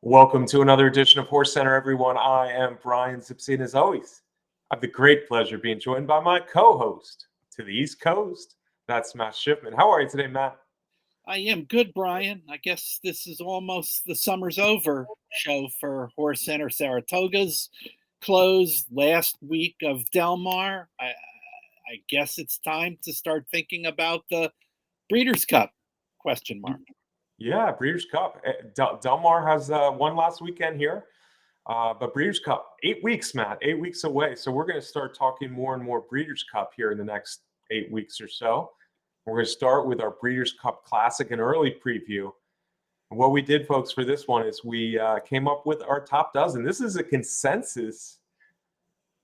Welcome to another edition of HorseCenter, everyone. I am Brian Zipse, and as always, I have the great pleasure of being joined by my co-host to the East Coast. That's Matt Shifman. How are you today, Matt? I am good, Brian. I guess this is almost the summer's over show for Horse Center. Saratoga's closed last week of Del Mar. I guess it's time to start thinking about the Breeders' Cup? Question mark. Yeah, Breeders' Cup. Del Mar has one last weekend here, but Breeders' Cup, 8 weeks, Matt, 8 weeks away. So we're going to start talking more and more Breeders' Cup here in the next 8 weeks or so. We're going to start with our Breeders' Cup Classic, an early preview. And what we did, folks, for this one is we came up with our top dozen. This is a consensus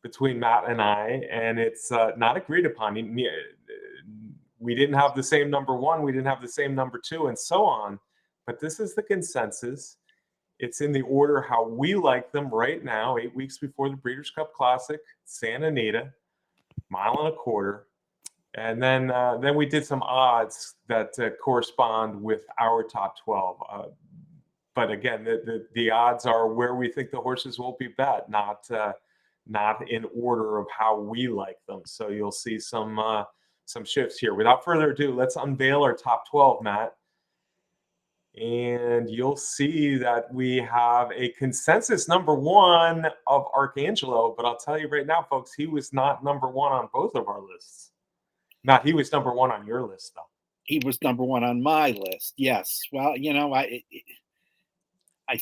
between Matt and I, and it's not agreed upon. We didn't have the same number one, we didn't have the same number two, and so on. But this is the consensus. It's in the order how we like them right now, 8 weeks before the Breeders' Cup Classic, Santa Anita, mile and a quarter. And then we did some odds that correspond with our top 12. But again, the odds are where we think the horses will be bet, not in order of how we like them. So you'll see some shifts here. Without further ado, let's unveil our top 12, Matt. And you'll see that we have a consensus number one of Archangelo. But I'll tell you right now, folks, he was not number one on both of our lists. Matt, he was number one on your list, though. He was number one on my list. Yes. Well, I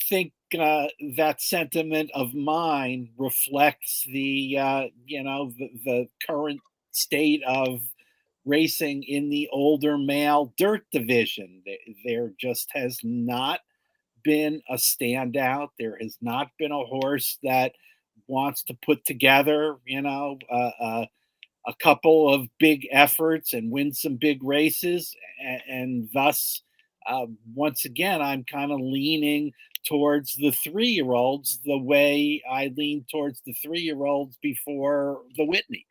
think that sentiment of mine reflects the current state of racing in the older male dirt division. There just has not been a standout. There has not been a horse that wants to put together, a couple of big efforts and win some big races. And thus, once again, I'm kind of leaning towards the 3-year-olds the way I leaned towards the 3-year-olds before the Whitney.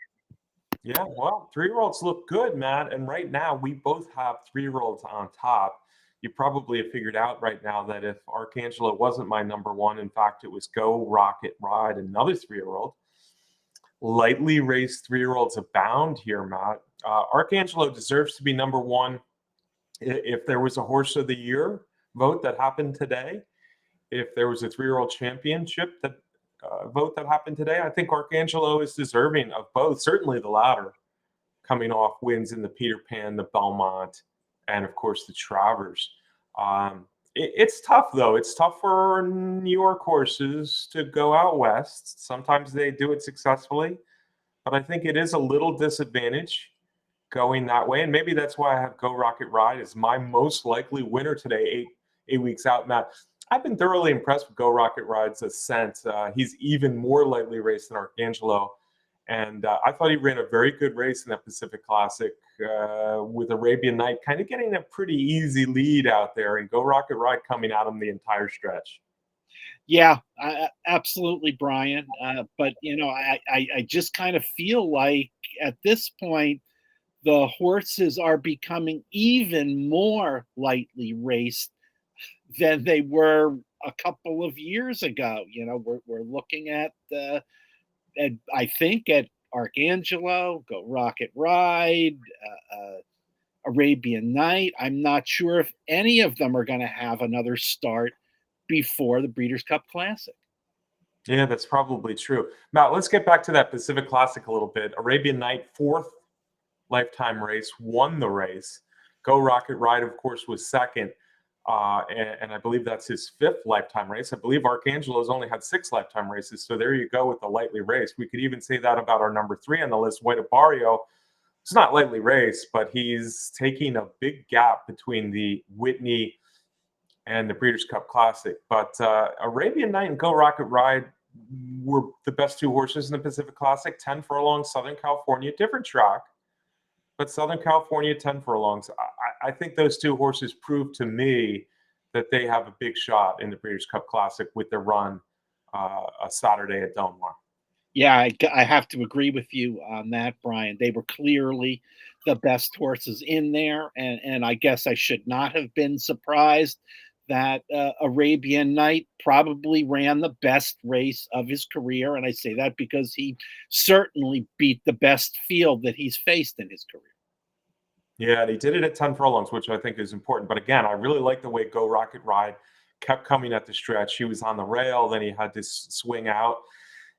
Yeah, well, 3-year-olds look good, Matt. And right now, we both have 3-year-olds on top. You probably have figured out right now that if Archangelo wasn't my number one, in fact, it was Go Rocket Ride, another 3-year-old. Lightly raced 3-year-olds abound here, Matt. Archangelo deserves to be number one. If there was a horse of the year vote that happened today, if there was a 3-year-old championship that vote that happened today, I think Archangelo is deserving of both. Certainly the latter, coming off wins in the Peter Pan, the Belmont, and of course the Travers. It's tough, though. It's tough for New York horses to go out west. Sometimes they do it successfully, but I think it is a little disadvantage going that way. And maybe that's why I have Go Rocket Ride as my most likely winner today, eight weeks out, Matt. I've been thoroughly impressed with Go Rocket Ride's ascent. He's even more lightly raced than Archangelo. And I thought he ran a very good race in that Pacific Classic with Arabian Night kind of getting a pretty easy lead out there, and Go Rocket Ride coming at him the entire stretch. Yeah, absolutely, Brian. But I just kind of feel like at this point the horses are becoming even more lightly raced than they were a couple of years ago. We're looking at I think at Archangelo, Go Rocket Ride, Arabian Night. I'm not sure if any of them are going to have another start before the Breeders' Cup Classic. Yeah, that's probably true. Matt, let's get back to that Pacific Classic a little bit. Arabian Night, fourth lifetime race, won the race. Go Rocket Ride, of course, was second. And I believe that's his fifth lifetime race. I believe Archangelo's only had 6 lifetime races. So there you go with the lightly raced. We could even say that about our number 3 on the list, White Barrio. It's not lightly raced, but he's taking a big gap between the Whitney and the Breeders' Cup Classic. But Arabian Night and Go Rocket Ride were the best 2 horses in the Pacific Classic. 10 furlongs, Southern California, different track, but Southern California 10 furlongs. I think those 2 horses prove to me that they have a big shot in the Breeders' Cup Classic with their run a Saturday at Del Mar. Yeah, I have to agree with you on that, Brian. They were clearly the best horses in there, and I guess I should not have been surprised that Arabian Night probably ran the best race of his career. And I say that because he certainly beat the best field that he's faced in his career. Yeah, and he did it at 10 furlongs, which I think is important. But again, I really like the way Go Rocket Ride kept coming at the stretch. He was on the rail, then he had to swing out,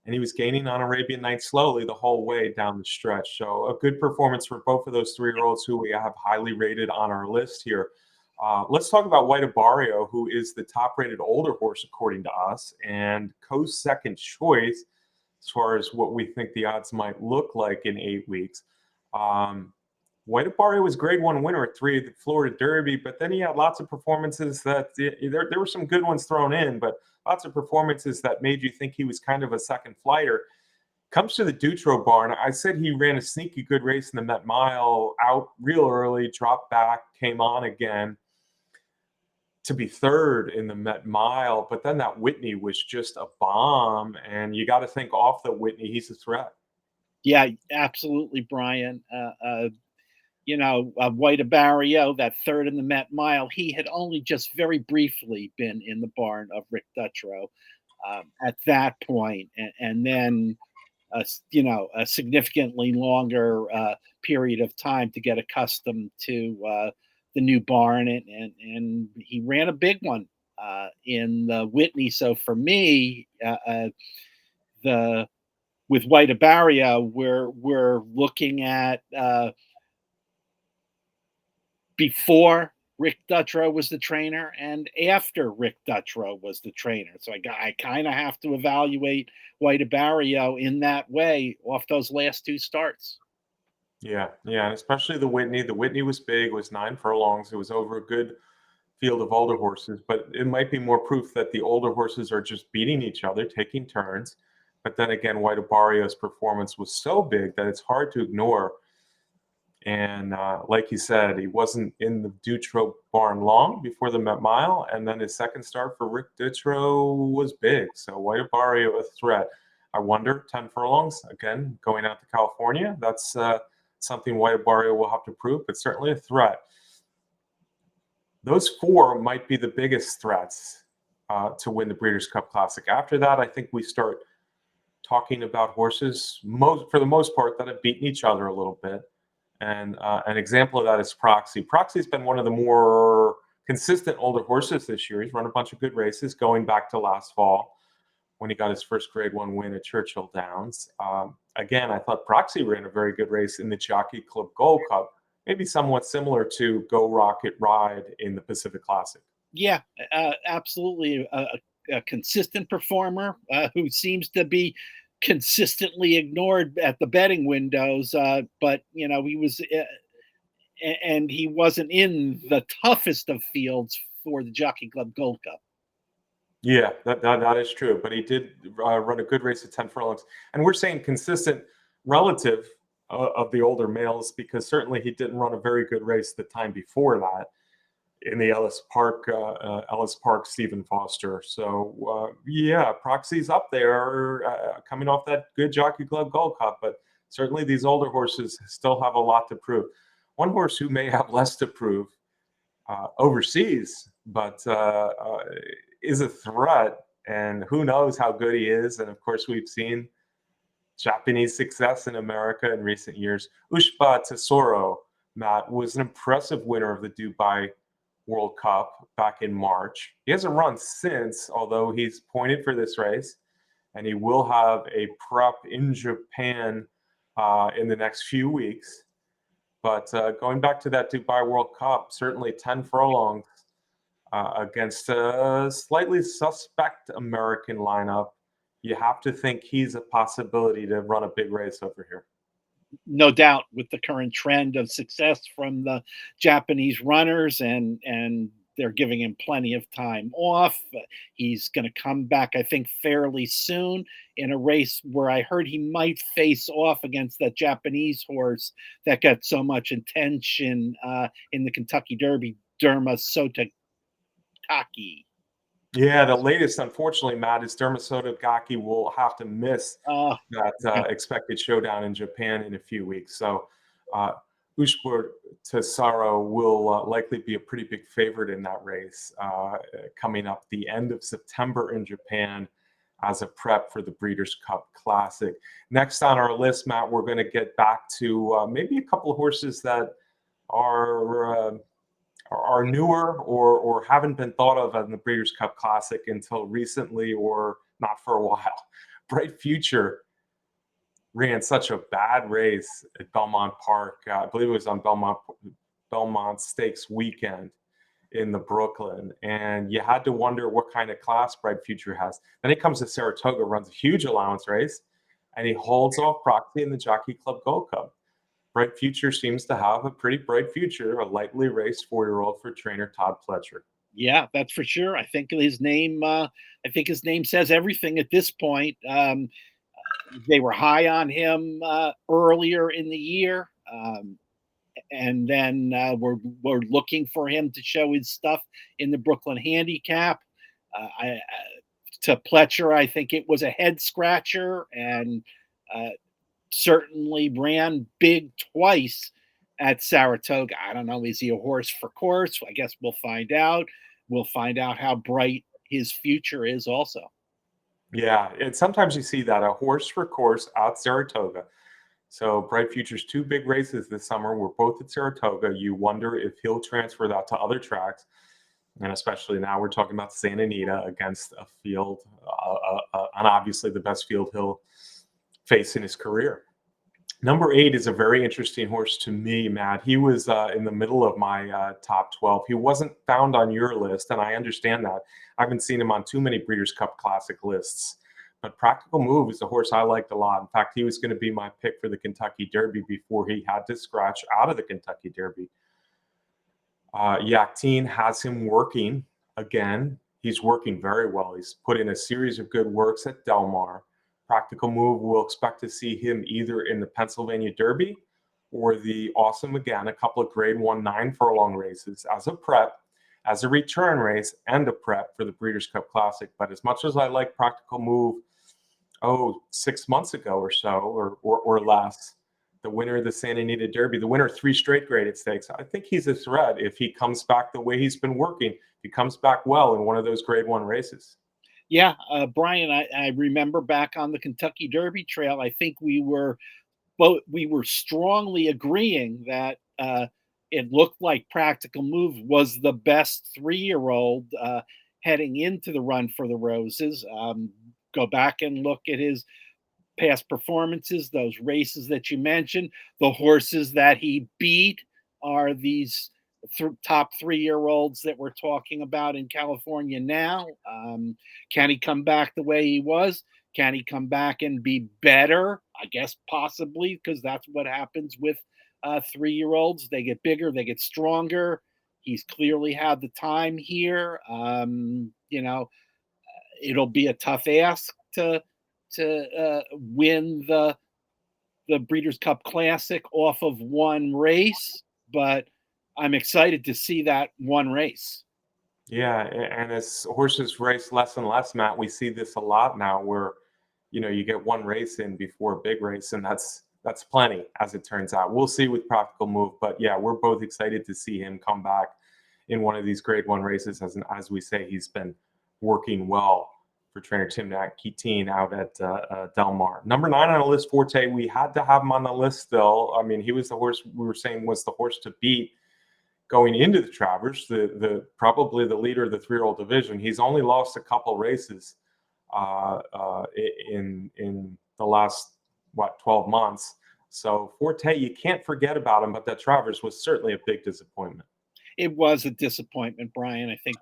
and he was gaining on Arabian Night slowly the whole way down the stretch. So a good performance for both of those 3-year-olds who we have highly rated on our list here. Let's talk about White Barrio, who is the top-rated older horse according to us, and Co's second choice as far as what we think the odds might look like in 8 weeks. White Barrio was grade 1 winner at 3 at the Florida Derby, but then he had lots of performances that there were some good ones thrown in, but lots of performances that made you think he was kind of a second flighter. Comes to the Dutro barn. I said he ran a sneaky good race in the Met Mile, out real early, dropped back, came on again to be third in the Met Mile. But then that Whitney was just a bomb, and you got to think off the Whitney, he's a threat. Yeah, absolutely, Brian. White Barrio, that third in the Met Mile, he had only just very briefly been in the barn of Rick Dutrow at that point, and then a significantly longer period of time to get accustomed to the new barn, and he ran a big one in the Whitney. So for me, the with White Barrio, we're looking at before Rick Dutrow was the trainer and after Rick Dutrow was the trainer. So I kind of have to evaluate White Barrio in that way off those last 2 starts. Yeah, yeah, and especially the Whitney. The Whitney was big, it was 9 furlongs. It was over a good field of older horses, but it might be more proof that the older horses are just beating each other, taking turns. But then again, White Barrio's performance was so big that it's hard to ignore. And like you said, he wasn't in the Dutro barn long before the Met Mile, and then his second start for Rick Dutro was big. So White Barrio a threat. I wonder, 10 furlongs again, going out to California. That's something White Barrio will have to prove, but certainly a threat. Those 4 might be the biggest threats to win the Breeders' Cup Classic. After that, I think we start talking about horses, for the most part, that have beaten each other a little bit. And an example of that is Proxy. Proxy's been one of the more consistent older horses this year. He's run a bunch of good races going back to last fall when he got his first grade 1 win at Churchill Downs. Again, I thought Proxy ran a very good race in the Jockey Club Gold Cup, maybe somewhat similar to Go Rocket Ride in the Pacific Classic. Yeah, absolutely. A consistent performer who seems to be consistently ignored at the betting windows. But he was, and he wasn't in the toughest of fields for the Jockey Club Gold Cup. Yeah, that is true. But he did run a good race at 10 furlongs. And we're saying consistent relative of the older males because certainly he didn't run a very good race the time before that in the Ellis Park Stephen Foster. So yeah, Proxy's up there coming off that good Jockey Club Gold Cup, but certainly these older horses still have a lot to prove. One horse who may have less to prove overseas, but is a threat, and who knows how good he is. And of course, we've seen Japanese success in America in recent years. Ushba Tesoro, Matt, was an impressive winner of the Dubai World Cup back in March. He hasn't run since, although he's pointed for this race, and he will have a prep in Japan in the next few weeks. But going back to that Dubai World Cup, certainly 10 furlongs against a slightly suspect American lineup. You have to think he's a possibility to run a big race over here. No doubt, with the current trend of success from the Japanese runners, and they're giving him plenty of time off. He's going to come back, I think, fairly soon in a race where I heard he might face off against that Japanese horse that got so much attention in the Kentucky Derby, Derma Sotogake. Yeah, the latest, unfortunately, Matt, is Derma Sotogake will have to miss that expected showdown in Japan in a few weeks. So Ushbur Tesaro will likely be a pretty big favorite in that race coming up the end of September in Japan as a prep for the Breeders' Cup Classic. Next on our list, Matt, we're going to get back to maybe a couple of horses that are newer or haven't been thought of in the Breeders' Cup Classic until recently or not for a while. Bright Future ran such a bad race at Belmont Park. I believe it was on Belmont Stakes weekend in the Brooklyn, and you had to wonder what kind of class Bright Future has. Then he comes to Saratoga, runs a huge allowance race, and he holds off Proxy in the Jockey Club Gold Cup. Bright Future seems to have a pretty bright future, a lightly raced 4-year-old for trainer Todd Pletcher. Yeah, that's for sure. I think his name says everything at this point. They were high on him earlier in the year, and then we're looking for him to show his stuff in the Brooklyn Handicap. To Pletcher, I think it was a head scratcher, and certainly ran big twice at Saratoga. I don't know, is he a horse for course? I guess we'll find out. We'll find out how bright his future is also. Yeah, and sometimes you see that, a horse for course at Saratoga. So Bright Future's 2 big races this summer were both at Saratoga. You wonder if he'll transfer that to other tracks, and especially now we're talking about Santa Anita against a field, and obviously the best field he'll face in his career. Number 8 is a very interesting horse to me, Matt. He was in the middle of my top 12. He wasn't found on your list, and I understand that. I haven't seen him on too many Breeders' Cup Classic lists. But Practical Move is a horse I liked a lot. In fact, he was going to be my pick for the Kentucky Derby before he had to scratch out of the Kentucky Derby. Yakteen has him working again. He's working very well. He's put in a series of good works at Del Mar. Practical Move, we'll expect to see him either in the Pennsylvania Derby or the Awesome Again, a couple of grade 1 9-furlong races as a prep, as a return race, and a prep for the Breeders' Cup Classic. But as much as I like Practical Move, 6 months ago or so, or less, the winner of the Santa Anita Derby, the winner of 3 straight graded stakes, I think he's a threat if he comes back the way he's been working, if he comes back well in one of those grade 1 races. Yeah, Brian, I remember back on the Kentucky Derby trail, I think we were strongly agreeing that it looked like Practical Move was the best 3-year-old heading into the Run for the Roses. Go back and look at his past performances, those races that you mentioned. The horses that he beat are these top 3-year-olds that we're talking about in California now. Can he come back the way he was? Can he come back and be better? I guess possibly, because that's what happens with 3-year-olds. They get bigger, they get stronger. He's clearly had the time here. It'll be a tough ask to win the Breeders' Cup Classic off of one race, but I'm excited to see that one race. Yeah, and as horses race less and less, Matt, we see this a lot now where, you get one race in before a big race, and that's plenty, as it turns out. We'll see with Practical Move, but yeah, we're both excited to see him come back in one of these grade 1 races. As we say, he's been working well for trainer Tim Yakteen out at Del Mar. Number 9 on the list, Forte. We had to have him on the list still. I mean, he was the horse we were saying was the horse to beat going into the Travers, the probably the leader of the 3-year-old division. He's only lost a couple races in the last 12 months. So Forte, you can't forget about him, but that Travers was certainly a big disappointment. It was a disappointment, Brian. I think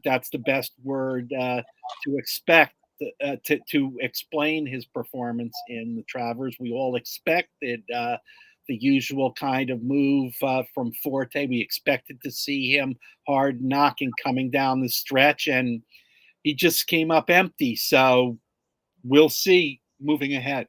that's the best word to expect to explain his performance in the Travers. We all expected the usual kind of move from Forte. We expected to see him hard knocking coming down the stretch, and he just came up empty. So we'll see moving ahead.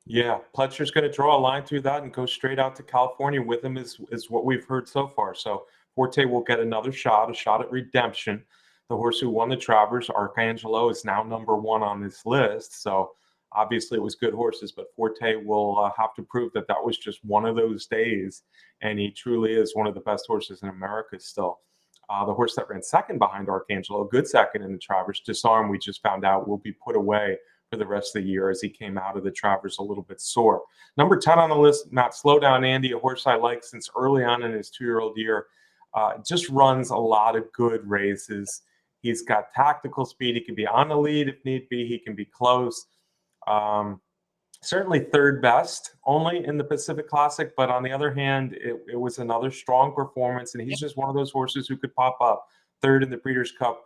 Yeah, Pletcher's going to draw a line through that and go straight out to California with him is what we've heard so far. So Forte will get another shot, a shot at redemption. The horse who won the Travers, Arcangelo, is now number 1 on this list. So Obviously, it was good horses, but Forte will have to prove that that was just one of those days, and he truly is one of the best horses in America still. The horse that ran second behind Archangelo, a good second in the Travers, Disarm, we just found out will be put away for the rest of the year as he came out of the Travers a little bit sore. Number 10 on the list, Matt, Slow Down Andy, a horse I like since early on in his 2-year-old year. Just runs a lot of good races. He's got tactical speed. He can be on the lead if need be. He can be close. Um, Certainly third best only in the Pacific Classic, but on the other hand, it was another strong performance, and he's just one of those horses who could pop up third in the Breeders' Cup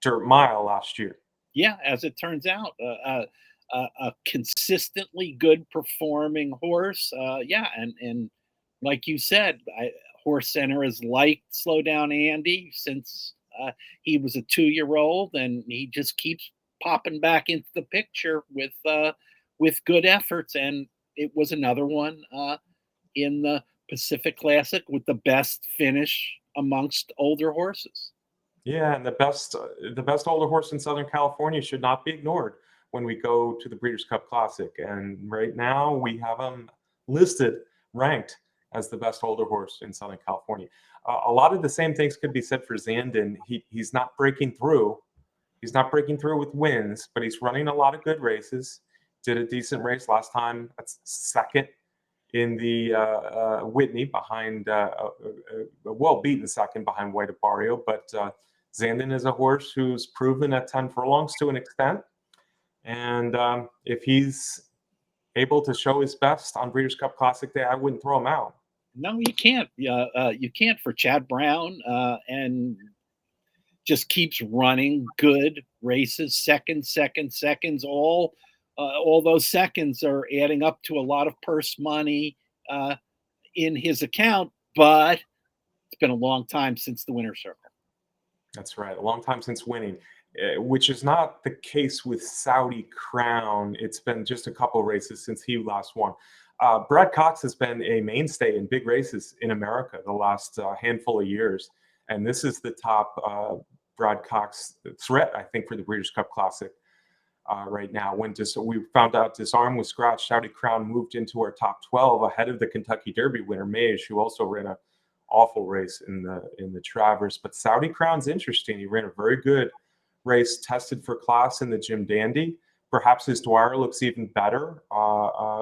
Dirt Mile last year. Yeah, as it turns out, a consistently good performing horse. Yeah, and like you said, Horse Center has liked Slow Down Andy since he was a 2-year-old, and he just keeps popping back into the picture with good efforts. And it was another one in the Pacific Classic with the best finish amongst older horses. Yeah, and the best older horse in Southern California should not be ignored when we go to the Breeders' Cup Classic. And right now we have him listed, ranked as the best older horse in Southern California. A lot of the same things could be said for Zandon. He's not breaking through. He's not breaking through with wins, but he's running a lot of good races. Did a decent race last time. That's second in the Whitney behind a well-beaten second behind White Barrio, but Zandon is a horse who's proven at 10 furlongs to an extent. And if he's able to show his best on Breeders' Cup Classic Day, I wouldn't throw him out. No, you can't. You can't for Chad Brown, and just keeps running good races, seconds. All those seconds are adding up to a lot of purse money in his account. But it's been a long time since the winner's circle. That's right. A long time since winning, which is not the case with Saudi Crown. It's been just a couple races since he last won. Brad Cox has been a mainstay in big races in America the last handful of years. And this is the top Brad Cox threat, I think, for the Breeders' Cup Classic right now. When we found out Disarm was scratched, Saudi Crown moved into our top 12 ahead of the Kentucky Derby winner, Mage, who also ran a awful race in the Travers. But Saudi Crown's interesting. He ran a very good race, tested for class in the Jim Dandy. Perhaps his Dwyer looks even better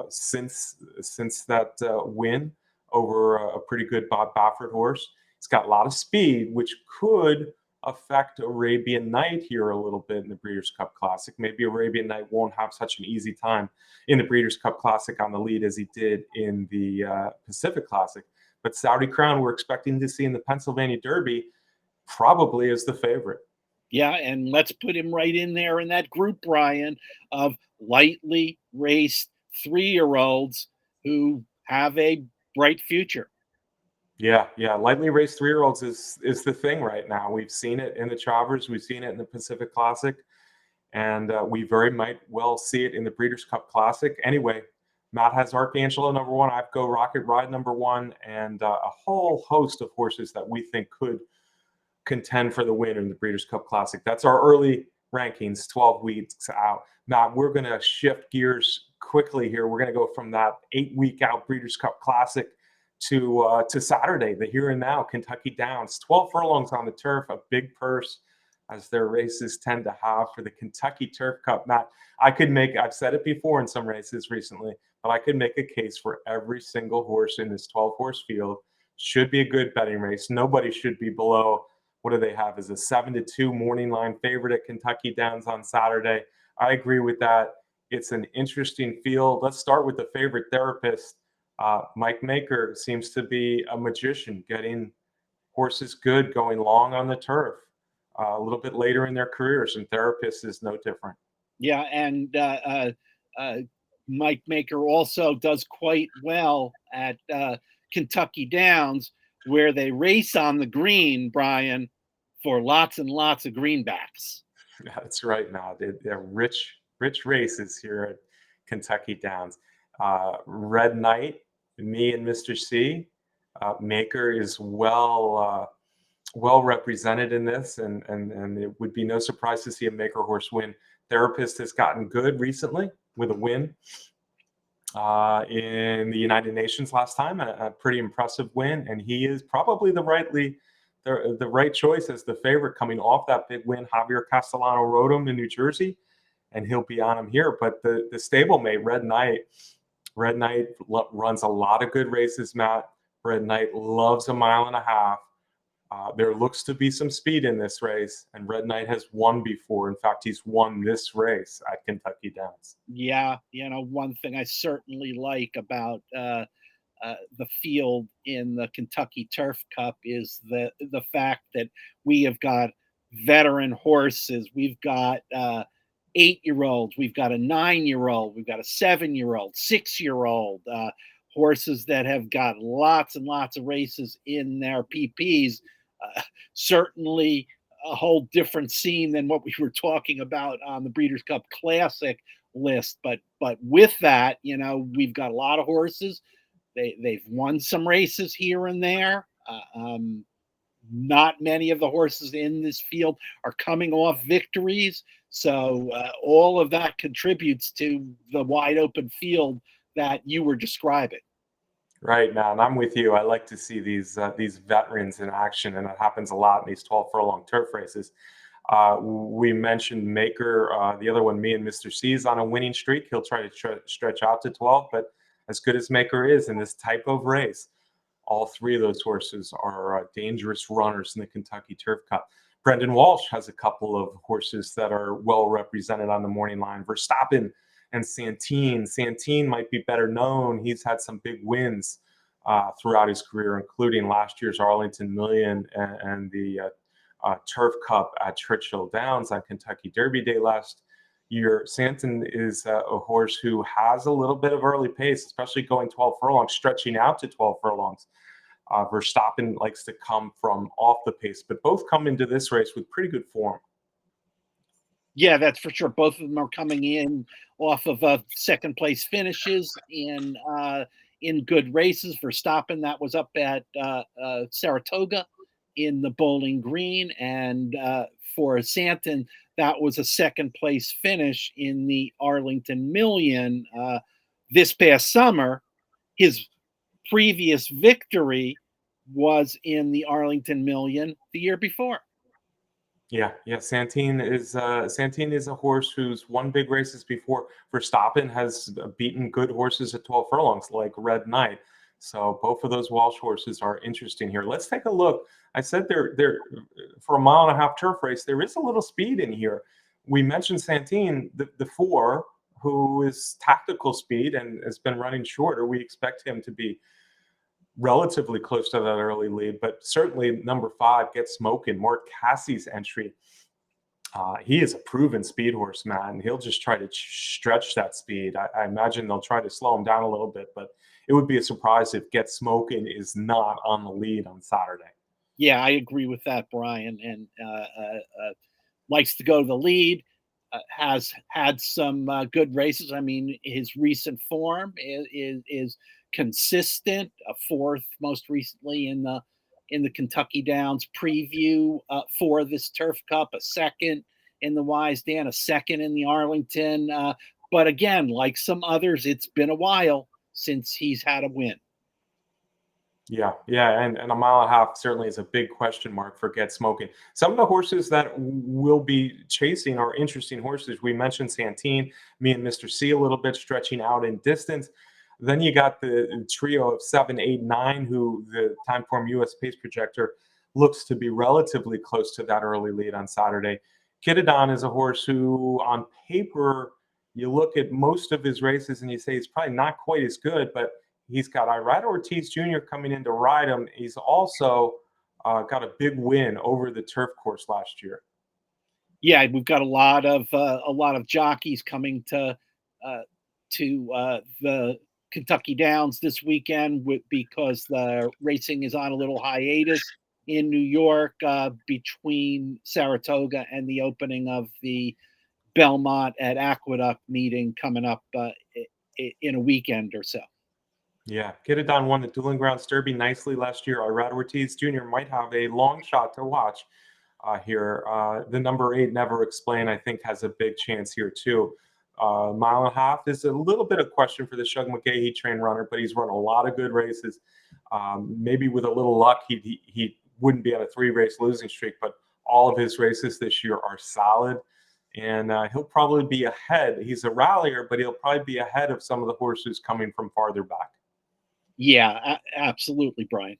since that win over a pretty good Bob Baffert horse. He's got a lot of speed, which could affect Arabian Night here a little bit in the Breeders' Cup Classic. Maybe Arabian Night won't have such an easy time in the Breeders' Cup Classic on the lead as he did in the Pacific Classic. But Saudi Crown, we're expecting to see in the Pennsylvania Derby, probably as the favorite. Yeah, and let's put him right in there in that group, Brian, of lightly raced 3-year-olds who have a bright future. Yeah. Lightly raced 3-year-olds is the thing right now. We've seen it in the Travers, we've seen it in the Pacific Classic, and we very might well see it in the Breeders' Cup Classic. Anyway, Matt has Archangelo number 1. I've Go Rocket Ride number 1, and a whole host of horses that we think could contend for the win in the Breeders' Cup Classic. That's our early rankings, 12 weeks out. Matt, we're going to shift gears quickly here. We're going to go from that 8-week out Breeders' Cup Classic to Saturday, the here and now Kentucky Downs. 12 furlongs on the turf, a big purse, as their races tend to have for the Kentucky Turf Cup. Matt, I've said it before in some races recently, but I could make a case for every single horse in this 12-horse field. Should be a good betting race. Nobody should be below, what do they have, as a 7-2 morning line favorite at Kentucky Downs on Saturday. I agree with that. It's an interesting field. Let's start with the favorite therapist. Mike Maker seems to be a magician, getting horses good, going long on the turf. A little bit later in their careers, and therapist is no different. Yeah, and Mike Maker also does quite well at Kentucky Downs, where they race on the green, Brian, for lots and lots of greenbacks. That's right, Matt. They're rich races here at Kentucky Downs. Red Knight, me and Mr. C. Maker is well represented in this, and it would be no surprise to see a Maker horse win Therapist has gotten good recently with a win in the United Nations last time, a pretty impressive win, and he is probably the right choice as the favorite coming off that big win. Javier Castellano rode him in New Jersey, and he'll be on him here. But the stablemate Red Knight runs a lot of good races, Matt. Red Knight loves a mile and a half. There looks to be some speed in this race, and Red Knight has won before. In fact, he's won this race at Kentucky Downs. Yeah, one thing I certainly like about the field in the Kentucky Turf Cup is the fact that we have got veteran horses. We've got 8-year-olds. We've got a 9-year-old. We've got a 7-year-old, 6-year-old. Horses that have got lots and lots of races in their PPs. Certainly a whole different scene than what we were talking about on the Breeders' Cup Classic list. But with that, we've got a lot of horses. They've won some races here and there. Not many of the horses in this field are coming off victories. So all of that contributes to the wide open field that you were describing. Right, man. I'm with you. I like to see these veterans in action, and it happens a lot in these 12 furlong turf races. We mentioned Maker, the other one, me and Mr. C is on a winning streak. He'll try to stretch out to 12, but as good as Maker is in this type of race, all three of those horses are dangerous runners in the Kentucky Turf Cup. Brendan Walsh has a couple of horses that are well represented on the morning line. Verstappen and Santine. Santine might be better known. He's had some big wins throughout his career, including last year's Arlington Million and the Turf Cup at Churchill Downs on Kentucky Derby Day last year. Santine is a horse who has a little bit of early pace, especially going 12 furlongs, stretching out to 12 furlongs. Verstappen likes to come from off the pace, but both come into this race with pretty good form. Yeah, that's for sure. Both of them are coming in off of second place finishes in good races. Verstappen, that was up at Saratoga in the Bowling Green, and for Santine, that was a second place finish in the Arlington Million this past summer. His previous victory was in the Arlington Million the year before. Yeah. Santine is a horse who's won big races before. Verstappen has beaten good horses at 12 furlongs, like Red Knight. So both of those Walsh horses are interesting here. Let's take a look. I said there for a mile and a half turf race, there is a little speed in here. We mentioned Santine, the 4, who is tactical speed and has been running shorter. We expect him to be relatively close to that early lead, but certainly number 5, Get Smoking, Mark Cassie's entry. He is a proven speed horse, man. He'll just try to stretch that speed. I imagine they'll try to slow him down a little bit, but it would be a surprise if Get Smoking is not on the lead on Saturday. Yeah, I agree with that, Brian. And likes to go to the lead. Has had some good races. I mean, his recent form is consistent. A 4th most recently in the Kentucky Downs preview for this Turf Cup. A 2nd in the Wise Dan. A 2nd in the Arlington. But again, like some others, it's been a while since he's had a win. Yeah, and a mile and a half certainly is a big question mark for Get Smoking. Some of the horses that will be chasing are interesting horses. We mentioned Santine, me and Mr. C a little bit, stretching out in distance. Then you got the trio of 7, 8, 9, who the Timeform US Pace Projector looks to be relatively close to that early lead on Saturday. Kittadon is a horse who, on paper, you look at most of his races and you say he's probably not quite as good, but he's got Irad Ortiz Jr. coming in to ride him. He's also got a big win over the turf course last year. Yeah, we've got a lot of jockeys coming to the Kentucky Downs this weekend because the racing is on a little hiatus in New York between Saratoga and the opening of the Belmont at Aqueduct meeting coming up in a weekend or so. Yeah, Kittadon won the Dueling Grounds Derby nicely last year. Irad Ortiz Jr. might have a long shot to watch here. The number 8, Never Explain, I think has a big chance here too. Mile and a half is a little bit of question for the Shug McGahee trained runner, but he's run a lot of good races. Maybe with a little luck, he wouldn't be on a 3-race losing streak, but all of his races this year are solid. And he'll probably be ahead. He's a rallier, but he'll probably be ahead of some of the horses coming from farther back. Yeah, absolutely, Brian.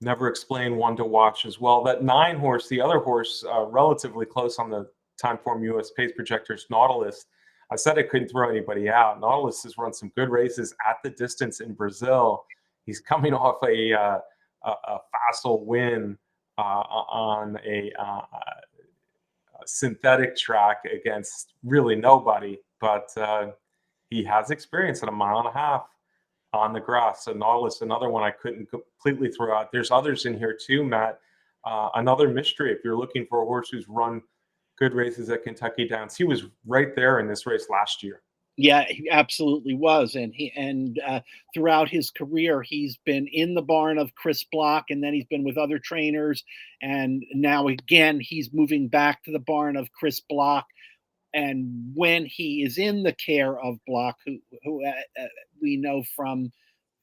Never Explain, one to watch as well. That 9 horse, the other horse, relatively close on the Timeform US pace projectors, Nautilus. I said I couldn't throw anybody out. Nautilus has run some good races at the distance in Brazil. He's coming off a facile win on a synthetic track against really nobody, but he has experience at a mile and a half on the grass. So Nautilus, another one I couldn't completely throw out. There's others in here too, Matt. Another mystery, if you're looking for a horse who's run good races at Kentucky Downs, he was right there in this race last year. Yeah, he absolutely was, and throughout his career, he's been in the barn of Chris Block, and then he's been with other trainers, and now again he's moving back to the barn of Chris Block. And when he is in the care of Block, who we know from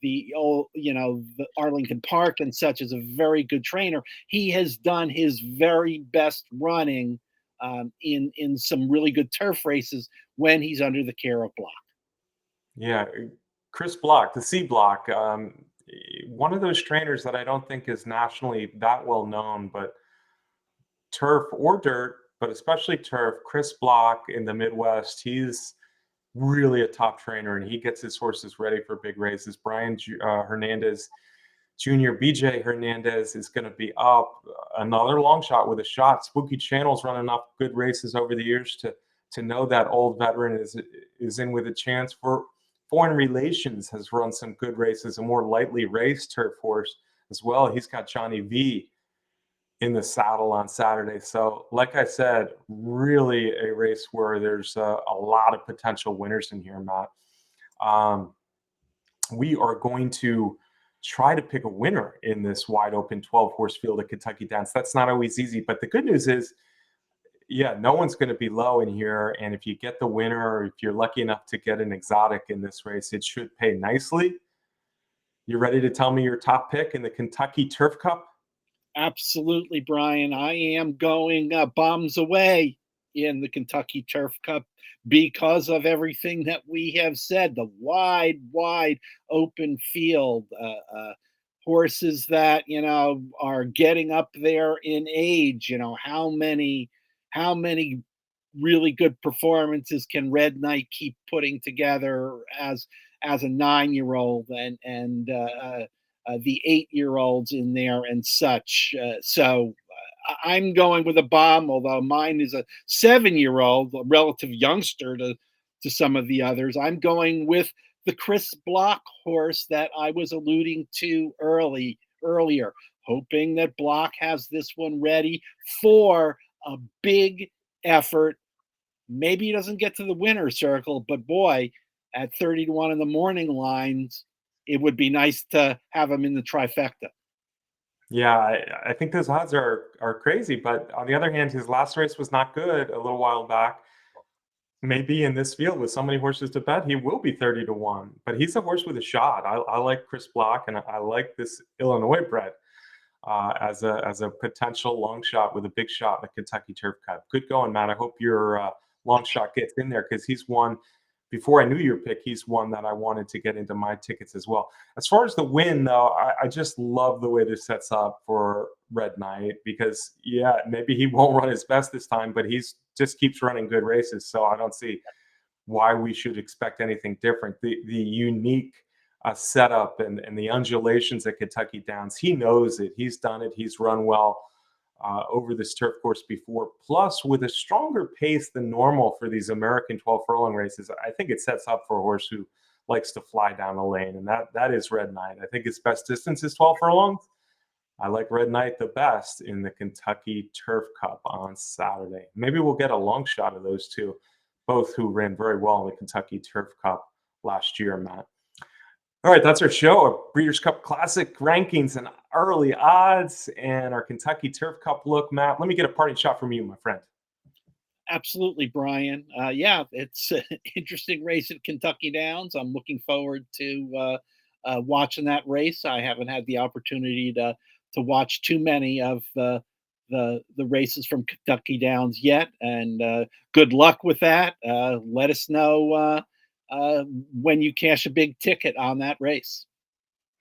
the old, the Arlington Park and such, is a very good trainer, he has done his very best running in some really good turf races when he's under the care of Block. Yeah, Chris Block, the C Block, one of those trainers that I don't think is nationally that well known, but turf or dirt, but especially turf, Chris Block in the Midwest, he's really a top trainer and he gets his horses ready for big races. Brian Hernandez Jr., BJ Hernandez is going to be up. Another long shot with a shot. Spooky Channel's run enough good races over the years to know that old veteran is in with a chance. For Foreign Relations has run some good races, a more lightly raced turf horse as well. He's got Johnny V in the saddle on Saturday. So, like I said, really a race where there's a lot of potential winners in here, Matt. We are going to try to pick a winner in this wide open 12-horse field at Kentucky Downs. That's not always easy, but the good news is, yeah, no one's going to be low in here. And if you get the winner, or if you're lucky enough to get an exotic in this race, it should pay nicely. You ready to tell me your top pick in the Kentucky Turf Cup? Absolutely, Brian. I am going bombs away in the Kentucky Turf Cup because of everything that we have said. The wide open field, horses that are getting up there in age. How many really good performances can Red Knight keep putting together as a 9-year-old, and the 8-year-olds in there and such. So I'm going with a bomb, although mine is a 7-year-old, a relative youngster to some of the others. I'm going with the Chris Block horse that I was alluding to earlier, hoping that Block has this one ready for a big effort. Maybe he doesn't get to the winner's circle, but boy, at 30 to 1 in the morning lines, it would be nice to have him in the trifecta. Yeah, I think those odds are crazy. But on the other hand, his last race was not good a little while back. Maybe in this field with so many horses to bet, he will be 30 to 1. But he's a horse with a shot. I like Chris Block, and I like this Illinois bred as a potential long shot with a big shot in the Kentucky Turf Cup. Good going, Matt. I hope your long shot gets in there, because he's one. Before I knew your pick, he's one that I wanted to get into my tickets as well. As far as the win, though, I just love the way this sets up for Red Knight, because, yeah, maybe he won't run his best this time, but he's just keeps running good races. So I don't see why we should expect anything different. The unique setup and the undulations at Kentucky Downs, he knows it. He's done it. He's run well over this turf course before. Plus, with a stronger pace than normal for these American 12 furlong races, I think it sets up for a horse who likes to fly down the lane, and that is Red Knight. I think his best distance is 12 furlongs. I like Red Knight the best in the Kentucky Turf Cup on Saturday. Maybe we'll get a long shot of those two, both who ran very well in the Kentucky Turf Cup last year, Matt. All right, that's our show. Our Breeders' Cup Classic rankings and early odds, and our Kentucky Turf Cup look. Matt, let me get a parting shot from you, my friend. Absolutely, Brian. Yeah, it's an interesting race at Kentucky Downs. I'm looking forward to watching that race. I haven't had the opportunity to watch too many of the races from Kentucky Downs yet, and good luck with that. Let us know when you cash a big ticket on that race.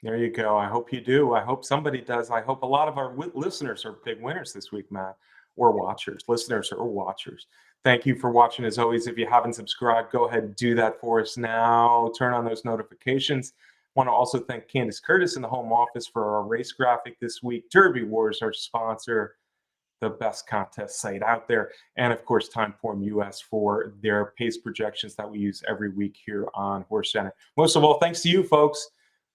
There you go. I hope you do. I hope somebody does. I hope a lot of our listeners are big winners this week, Matt, or watchers, listeners or watchers. Thank you for watching. As always, if you haven't subscribed, go ahead and do that for us now. Turn on those notifications. Want to also thank Candace Curtis in the home office for our race graphic this week. Derby Wars, our sponsor, the best contest site out there. And of course, Timeform US for their pace projections that we use every week here on HorseCenter. Most of all, thanks to you folks.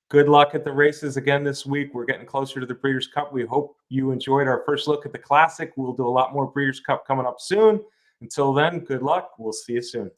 Good luck at the races again this week. We're getting closer to the Breeders' Cup. We hope you enjoyed our first look at the Classic. We'll do a lot more Breeders' Cup coming up soon. Until then, good luck. We'll see you soon.